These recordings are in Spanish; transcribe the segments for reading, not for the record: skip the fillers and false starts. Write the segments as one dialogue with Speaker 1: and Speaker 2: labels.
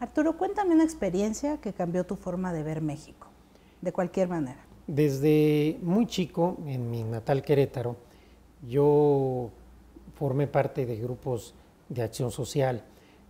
Speaker 1: Arturo, cuéntame una experiencia que cambió tu forma de ver México, de cualquier manera.
Speaker 2: Desde muy chico, en mi natal Querétaro, yo formé parte de grupos de acción social.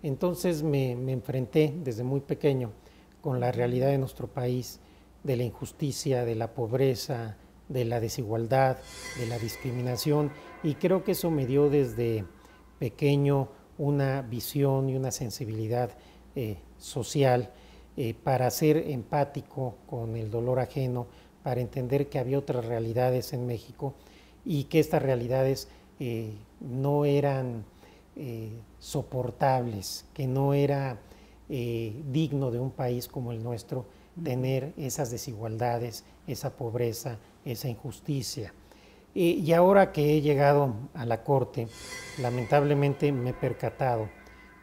Speaker 2: Entonces me enfrenté desde muy pequeño con la realidad de nuestro país, de la injusticia, de la pobreza, de la desigualdad, de la discriminación, y creo que eso me dio desde pequeño una visión y una sensibilidad social para ser empático con el dolor ajeno, para entender que había otras realidades en México y que estas realidades no eran soportables, que no era digno de un país como el nuestro tener esas desigualdades, esa pobreza, esa injusticia. Y ahora que he llegado a la Corte, lamentablemente me he percatado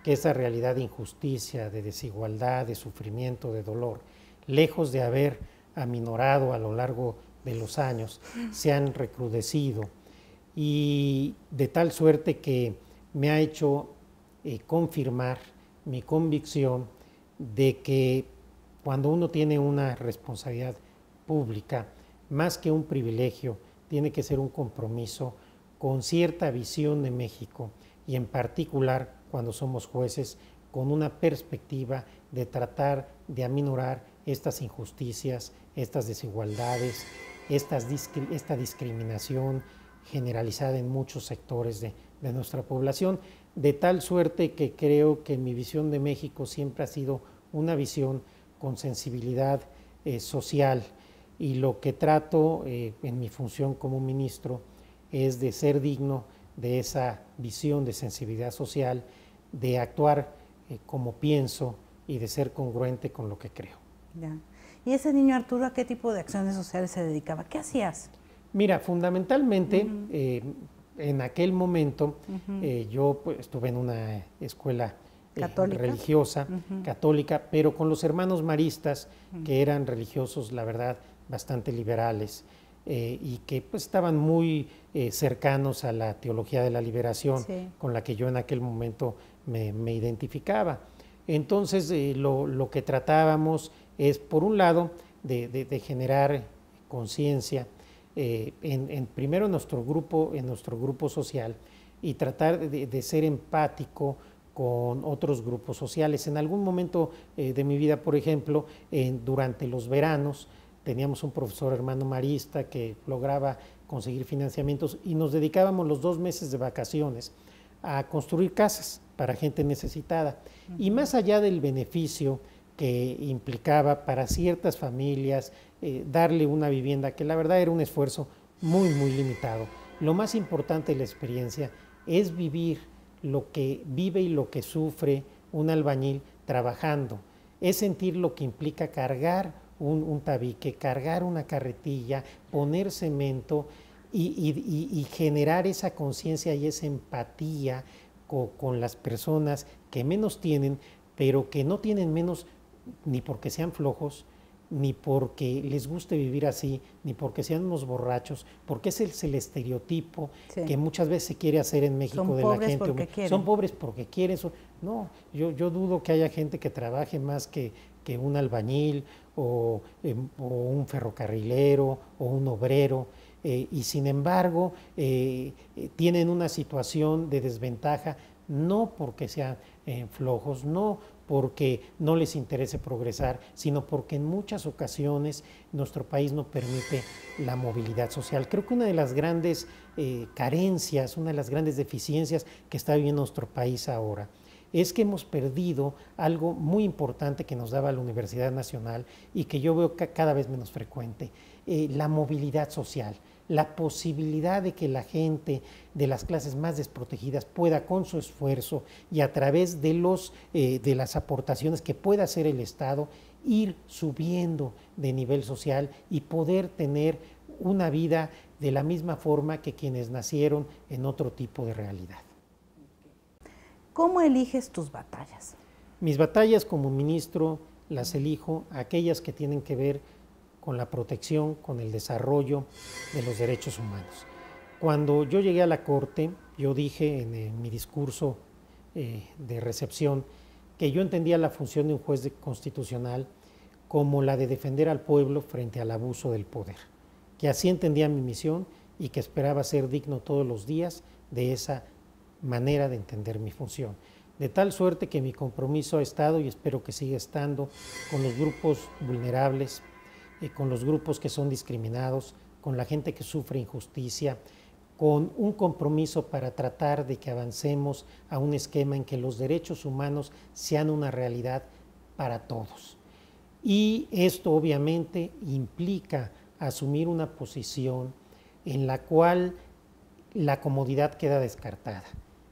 Speaker 2: que esa realidad de injusticia, de desigualdad, de sufrimiento, de dolor, lejos de haber aminorado a lo largo de los años, se han recrudecido, y de tal suerte que me ha hecho confirmar mi convicción de que cuando uno tiene una responsabilidad pública, más que un privilegio, tiene que ser un compromiso con cierta visión de México, y en particular cuando somos jueces, con una perspectiva de tratar de aminorar estas injusticias, estas desigualdades, esta discriminación generalizada en muchos sectores de nuestra población, de tal suerte que creo que mi visión de México siempre ha sido una visión con sensibilidad social, y lo que trato en mi función como ministro es de ser digno de esa visión de sensibilidad social, de actuar como pienso y de ser congruente con lo que creo.
Speaker 1: Ya. ¿Y ese niño Arturo a qué tipo de acciones sociales se dedicaba? ¿Qué hacías?
Speaker 2: Mira, fundamentalmente en aquel momento yo pues, estuve en una escuela religiosa, católica, pero con los hermanos maristas, que eran religiosos, la verdad, bastante liberales, y que pues estaban muy cercanos a la teología de la liberación, con la que yo en aquel momento me identificaba. Entonces lo que tratábamos es, por un lado, de generar conciencia primero en nuestro grupo social, y tratar de ser empático con otros grupos sociales. En algún momento de mi vida, por ejemplo, durante los veranos, teníamos un profesor hermano marista que lograba conseguir financiamientos, y nos dedicábamos los 2 meses de vacaciones a construir casas para gente necesitada. Y más allá del beneficio que implicaba para ciertas familias darle una vivienda, que la verdad era un esfuerzo muy limitado, lo más importante de la experiencia es vivir lo que vive y lo que sufre un albañil trabajando, es sentir lo que implica cargar un tabique, cargar una carretilla, poner cemento y generar esa conciencia y esa empatía con las personas que menos tienen, pero que no tienen menos ni porque sean flojos, ni porque les guste vivir así, ni porque sean unos borrachos, porque ese es el estereotipo que muchas veces se quiere hacer en México.
Speaker 1: Son
Speaker 2: de la gente.
Speaker 1: Son
Speaker 2: pobres porque quieren. No, yo dudo que haya gente que trabaje más que un albañil o un ferrocarrilero o un obrero, y sin embargo tienen una situación de desventaja, no porque sean flojos, no porque no les interese progresar, sino porque en muchas ocasiones nuestro país no permite la movilidad social. Creo que una de las grandes carencias, una de las grandes deficiencias que está viviendo nuestro país ahora, es que hemos perdido algo muy importante que nos daba la Universidad Nacional y que yo veo cada vez menos frecuente, la movilidad social, la posibilidad de que la gente de las clases más desprotegidas pueda, con su esfuerzo y a través de las aportaciones que pueda hacer el Estado, ir subiendo de nivel social y poder tener una vida de la misma forma que quienes nacieron en otro tipo de realidad.
Speaker 1: ¿Cómo eliges tus batallas?
Speaker 2: Mis batallas como ministro las elijo aquellas que tienen que ver con la protección, con el desarrollo de los derechos humanos. Cuando yo llegué a la Corte, yo dije en mi discurso de recepción que yo entendía la función de un juez constitucional como la de defender al pueblo frente al abuso del poder, que así entendía mi misión y que esperaba ser digno todos los días de esa manera de entender mi función. De tal suerte que mi compromiso ha estado, y espero que siga estando, con los grupos vulnerables, con los grupos que son discriminados, con la gente que sufre injusticia, con un compromiso para tratar de que avancemos a un esquema en que los derechos humanos sean una realidad para todos. Y esto obviamente implica asumir una posición en la cual la comodidad queda descartada.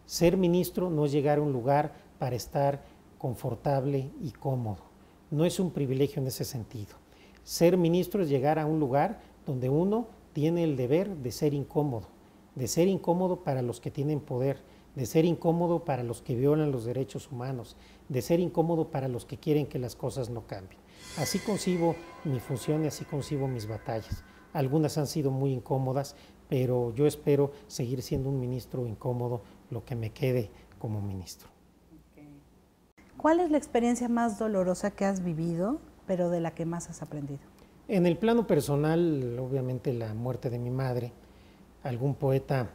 Speaker 2: Ser ministro no es llegar a un lugar para estar confortable y cómodo. No es un privilegio en ese sentido. Ser ministro es llegar a un lugar donde uno tiene el deber de ser incómodo para los que tienen poder, de ser incómodo para los que violan los derechos humanos, de ser incómodo para los que quieren que las cosas no cambien. Así concibo mi función y así concibo mis batallas. Algunas han sido muy incómodas, pero yo espero seguir siendo un ministro incómodo lo que me quede como ministro.
Speaker 1: ¿Cuál es la experiencia más dolorosa que has vivido, pero de la que más has aprendido?
Speaker 2: En el plano personal, obviamente la muerte de mi madre. Algún poeta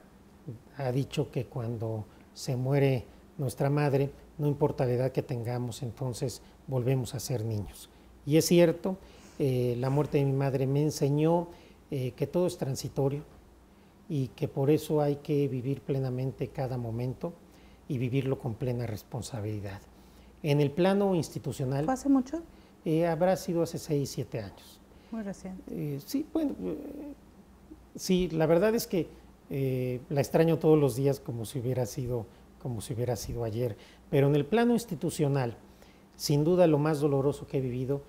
Speaker 2: ha dicho que cuando se muere nuestra madre, no importa la edad que tengamos, entonces volvemos a ser niños. Y es cierto, la muerte de mi madre me enseñó que todo es transitorio y que por eso hay que vivir plenamente cada momento y vivirlo con plena responsabilidad. En el plano institucional...
Speaker 1: ¿Fue hace mucho?
Speaker 2: Habrá sido hace 6, 7 años.
Speaker 1: Muy reciente.
Speaker 2: Sí, bueno, sí, la verdad es que la extraño todos los días como si hubiera sido ayer, pero en el plano institucional, sin duda lo más doloroso que he vivido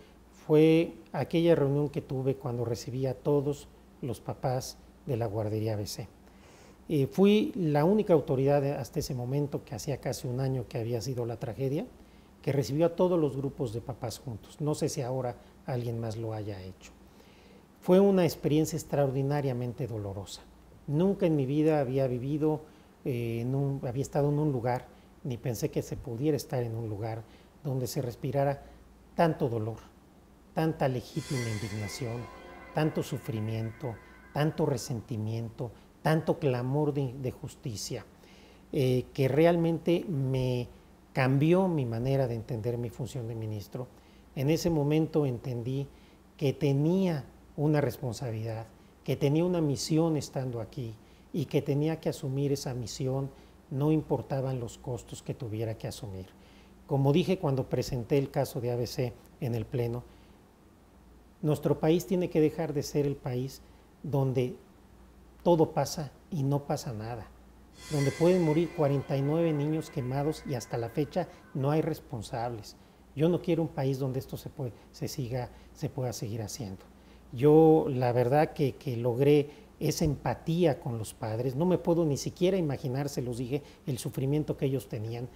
Speaker 2: fue aquella reunión que tuve cuando recibí a todos los papás de la guardería ABC. Fui la única autoridad hasta ese momento, que hacía casi un año que había sido la tragedia, que recibió a todos los grupos de papás juntos. No sé si ahora alguien más lo haya hecho. Fue una experiencia extraordinariamente dolorosa. Nunca en mi vida había vivido, había estado en un lugar, ni pensé que se pudiera estar en un lugar donde se respirara tanto dolor, tanta legítima indignación, tanto sufrimiento, tanto resentimiento, tanto clamor de justicia, que realmente me cambió mi manera de entender mi función de ministro. En ese momento entendí que tenía una responsabilidad, que tenía una misión estando aquí y que tenía que asumir esa misión, no importaban los costos que tuviera que asumir. Como dije cuando presenté el caso de ABC en el Pleno, nuestro país tiene que dejar de ser el país donde todo pasa y no pasa nada, donde pueden morir 49 niños quemados y hasta la fecha no hay responsables. Yo no quiero un país donde esto se pueda seguir haciendo. Yo la verdad que logré esa empatía con los padres, no me puedo ni siquiera imaginar, se los dije, el sufrimiento que ellos tenían,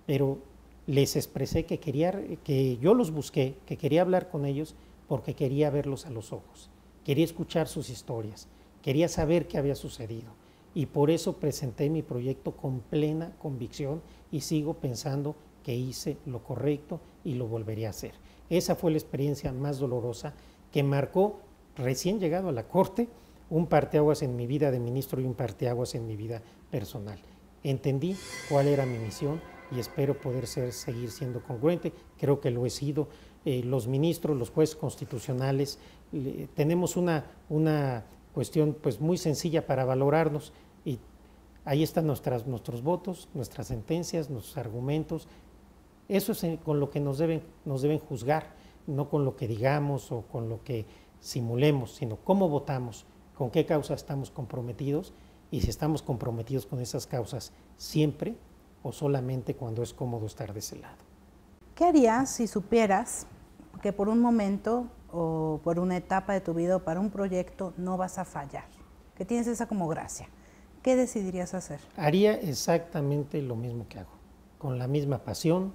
Speaker 2: pero les expresé que yo los busqué, que quería hablar con ellos porque quería verlos a los ojos, quería escuchar sus historias, quería saber qué había sucedido y por eso presenté mi proyecto con plena convicción y sigo pensando que hice lo correcto y lo volvería a hacer. Esa fue la experiencia más dolorosa que marcó, recién llegado a la Corte, un parteaguas en mi vida de ministro y un parteaguas en mi vida personal. Entendí cuál era mi misión y espero poder seguir siendo congruente. Creo que lo he sido. Los ministros, los jueces constitucionales, tenemos una cuestión pues muy sencilla para valorarnos y ahí están nuestros votos, nuestras sentencias, nuestros argumentos. Eso es con lo que nos deben juzgar, no con lo que digamos o con lo que simulemos, sino cómo votamos, con qué causas estamos comprometidos y si estamos comprometidos con esas causas siempre o solamente cuando es cómodo estar de ese lado.
Speaker 1: ¿Qué harías si supieras que por un momento o por una etapa de tu vida o para un proyecto no vas a fallar? Que tienes esa como gracia. ¿Qué decidirías hacer?
Speaker 2: Haría exactamente lo mismo que hago, con la misma pasión,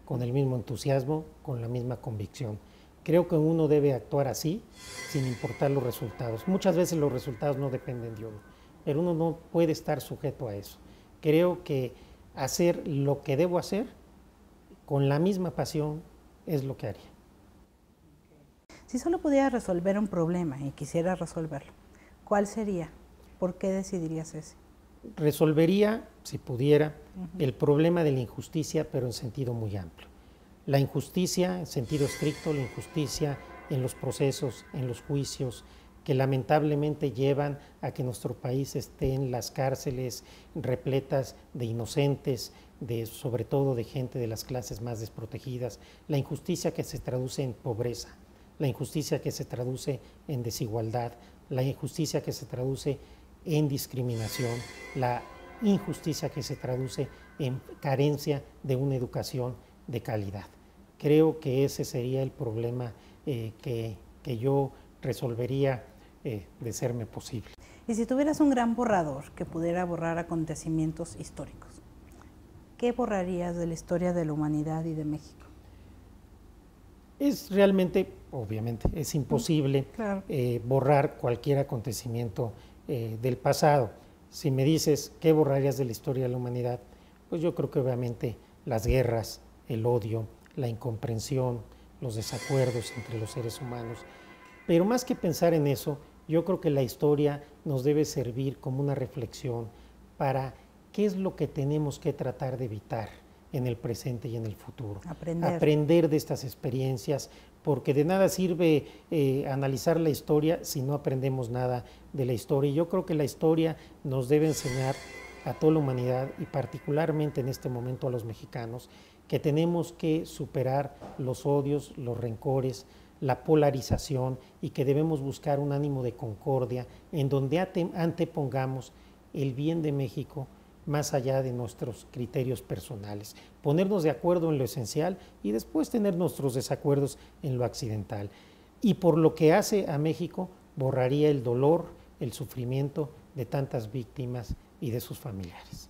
Speaker 2: con el mismo entusiasmo, con la misma convicción. Creo que uno debe actuar así, sin importar los resultados. Muchas veces los resultados no dependen de uno, pero uno no puede estar sujeto a eso. Creo que hacer lo que debo hacer con la misma pasión, es lo que haría.
Speaker 1: Si solo pudiera resolver un problema y quisiera resolverlo, ¿cuál sería? ¿Por qué decidirías ese?
Speaker 2: Resolvería, si pudiera, el problema de la injusticia, pero en sentido muy amplio. La injusticia en sentido estricto, la injusticia en los procesos, en los juicios, que lamentablemente llevan a que nuestro país esté en las cárceles repletas de inocentes, sobre todo de gente de las clases más desprotegidas, la injusticia que se traduce en pobreza, la injusticia que se traduce en desigualdad, la injusticia que se traduce en discriminación, la injusticia que se traduce en carencia de una educación de calidad. Creo que ese sería el problema que yo resolvería de serme posible.
Speaker 1: Y si tuvieras un gran borrador que pudiera borrar acontecimientos históricos, ¿qué borrarías de la historia de la humanidad y de México?
Speaker 2: Es realmente, obviamente, es imposible
Speaker 1: claro.
Speaker 2: Borrar cualquier acontecimiento del pasado. Si me dices qué borrarías de la historia de la humanidad, pues yo creo que obviamente las guerras, el odio, la incomprensión, los desacuerdos entre los seres humanos. Pero más que pensar en eso, yo creo que la historia nos debe servir como una reflexión para qué es lo que tenemos que tratar de evitar en el presente y en el futuro. Aprender de estas experiencias, porque de nada sirve analizar la historia si no aprendemos nada de la historia. Y yo creo que la historia nos debe enseñar a toda la humanidad y particularmente en este momento a los mexicanos, que tenemos que superar los odios, los rencores, la polarización y que debemos buscar un ánimo de concordia en donde antepongamos el bien de México más allá de nuestros criterios personales, ponernos de acuerdo en lo esencial y después tener nuestros desacuerdos en lo accidental. Y por lo que hace a México, borraría el dolor, el sufrimiento de tantas víctimas y de sus familiares.